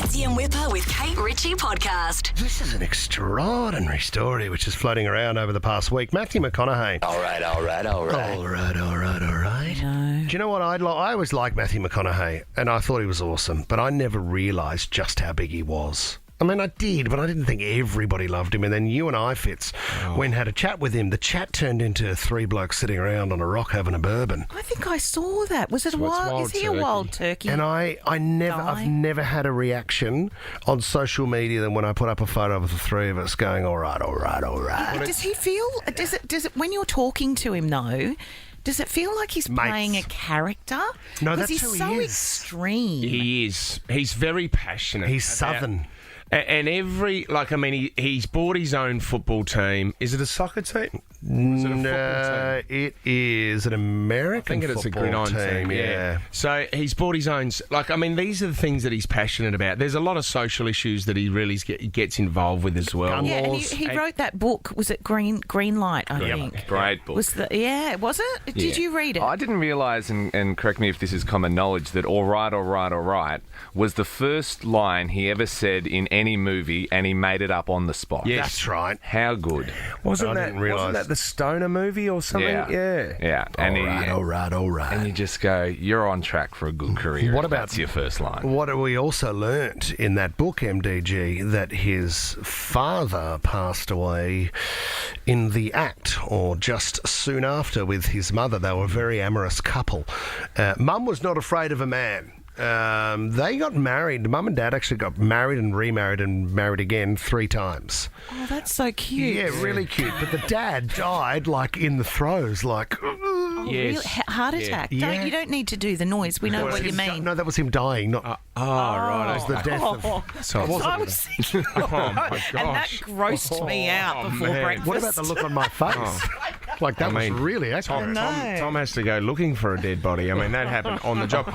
Fitzy and Whipper with Kate Ritchie podcast. This is an extraordinary story which is floating around over the past week. Matthew McConaughey. All right. All right. No. Do you know what I always liked Matthew McConaughey, and I thought he was awesome, but I never realised just how big he was. I mean, I did, but I didn't think everybody loved him. And then you and I, Fitz, went and had a chat with him. The chat turned into three blokes sitting around on a rock having a bourbon. I think I saw that. Was it a wild? Is he a wild turkey? And I've never had a reaction on social media than when I put up a photo of the three of us going, all right. Does he feel? Does it? When you're talking to him, though. Does it feel like he's playing a character? No, because that's he's who he so is. extreme. He is. He's very passionate. He's southern. And he's bought his own football team. Is it a soccer team? Is it a football team? It is an American it's a football gridiron team, yeah. So he's bought his own... these are the things that he's passionate about. There's a lot of social issues that he really gets involved with as well. Gun Yeah, and laws. he wrote that book. Was it Green Light? I think. Great book. Was it? Did you read it? I didn't realise, and correct me if this is common knowledge, that all right was the first line he ever said in any movie, and he made it up on the spot. Yes. That's right. How good. Wasn't I didn't realise. that the Stoner movie or something? Yeah. All right. And you just go, you're on track for a good career. What if about- that's your first line? What we also learnt in that book, MDG, that his father passed away in the act, or just soon after, with his mother. They were a very amorous couple. Mum was not afraid of a man. They got married. Mum and Dad actually got married and remarried and married again 3 times. Oh, that's so cute. Yeah, really cute. But the dad died like in the throes, like. Really? Heart attack. Yeah. You don't need to do the noise. We know what you mean. No, that was him dying, not. Right. It was the death of. So I was thinking, Oh, my and that gosh. grossed me out before man. breakfast. What about the look on my face? Like that was really accurate. Tom has to go looking for a dead body. I mean, that happened on the job.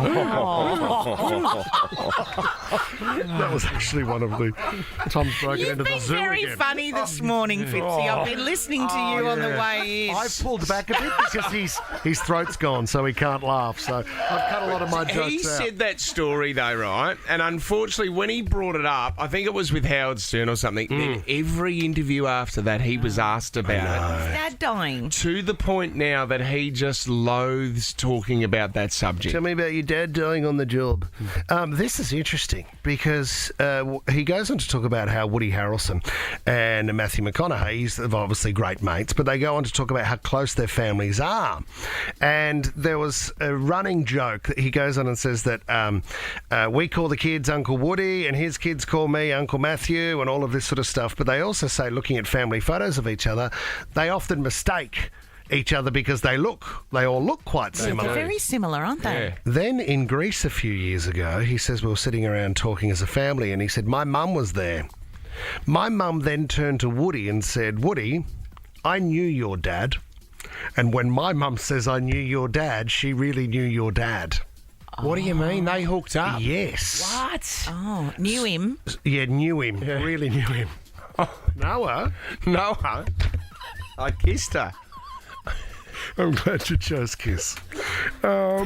That was actually one of the. Tom's broken You've into the been zoo very again. funny this morning, Fitzy. I've been listening to you on the way in. I pulled back a bit because his throat's gone, so he can't laugh. So I've cut a lot of my jokes He out. said that story, though, right? And unfortunately, when he brought it up, I think it was with Howard Stern or something, then every interview after that, he was asked about it. Dad dying. To the point now that he just loathes talking about that subject. Tell me about your dad dying on the job. This is interesting because he goes on to talk about how Woody Harrelson and Matthew McConaughey, are obviously great mates, but they go on to talk about how close their families are. And there was a running joke that he goes on and says that we call the kids Uncle Woody and his kids call me Uncle Matthew and all of this sort of stuff. But they also say, looking at family photos of each other, they often mistake each other because they all look quite similar. They're very similar, aren't they? Yeah. Then in Greece a few years ago, he says we were sitting around talking as a family, and he said, my mum was there. My mum then turned to Woody and said, Woody, I knew your dad. And when my mum says I knew your dad, she really knew your dad. What do you mean? They hooked up? Yes. What? Oh, knew him. Yeah, knew him. Really knew him. Noah? No, I kissed her. I'm glad you chose Kiss. Oh,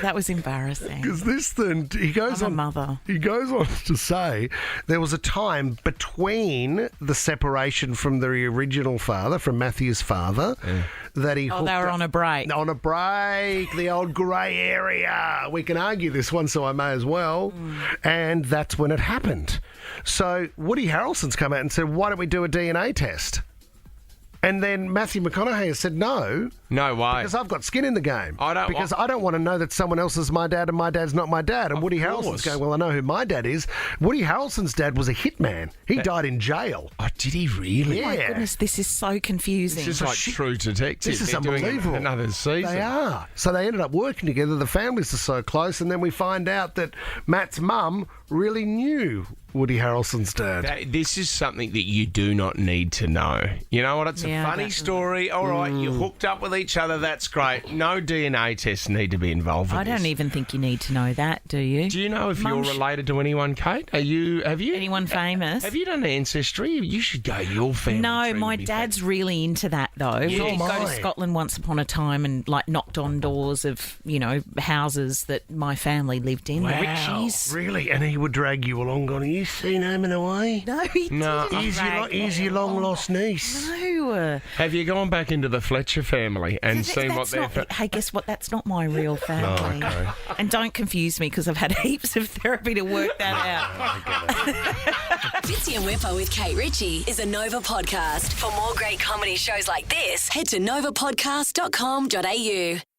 that was embarrassing. Because this then he goes I'm a on. mother. He goes on to say there was a time between the separation from the original father, from Matthew's father, that he. Oh, they were on a break. On a break, the old grey area. We can argue this one, so I may as well. And that's when it happened. So Woody Harrelson's come out and said, "Why don't we do a DNA test?" And then Matthew McConaughey has said no. No way. Because I've got skin in the game. I don't want to know that someone else is my dad and my dad's not my dad. And Woody Harrelson's going, well, I know who my dad is. Woody Harrelson's dad was a hitman. He died in jail. Oh, did he really? Yeah. My goodness, this is so confusing. It's just like True Detective. This is They're doing unbelievable. Another season. They are. So they ended up working together. The families are so close. And then we find out that Matt's mum really knew Woody Harrelson's dad. This is something that you do not need to know. You know what? It's a funny story. All right, you hooked up with each other. That's great. No DNA tests need to be involved with I this. don't even think you need to know that, do you? Do you know if you're related to anyone, Kate? Have you? Anyone famous? Have you done ancestry? You should go. Your family. No, tree my would be dad's really into that though. We did go to Scotland once upon a time and like knocked on doors of, houses that my family lived in. Wow, the Richies. really? And he would drag you along going, "Have you seen Home and Away? No, he didn't. He's your long-lost niece." No. Have you gone back into the Fletcher family and seen what they're... Hey, guess what? That's not my real family. Oh, okay. And don't confuse me because I've had heaps of therapy to work that out. Fitzy and Whipper with Kate Ritchie is a Nova podcast. For more great comedy shows like this, head to novapodcast.com.au.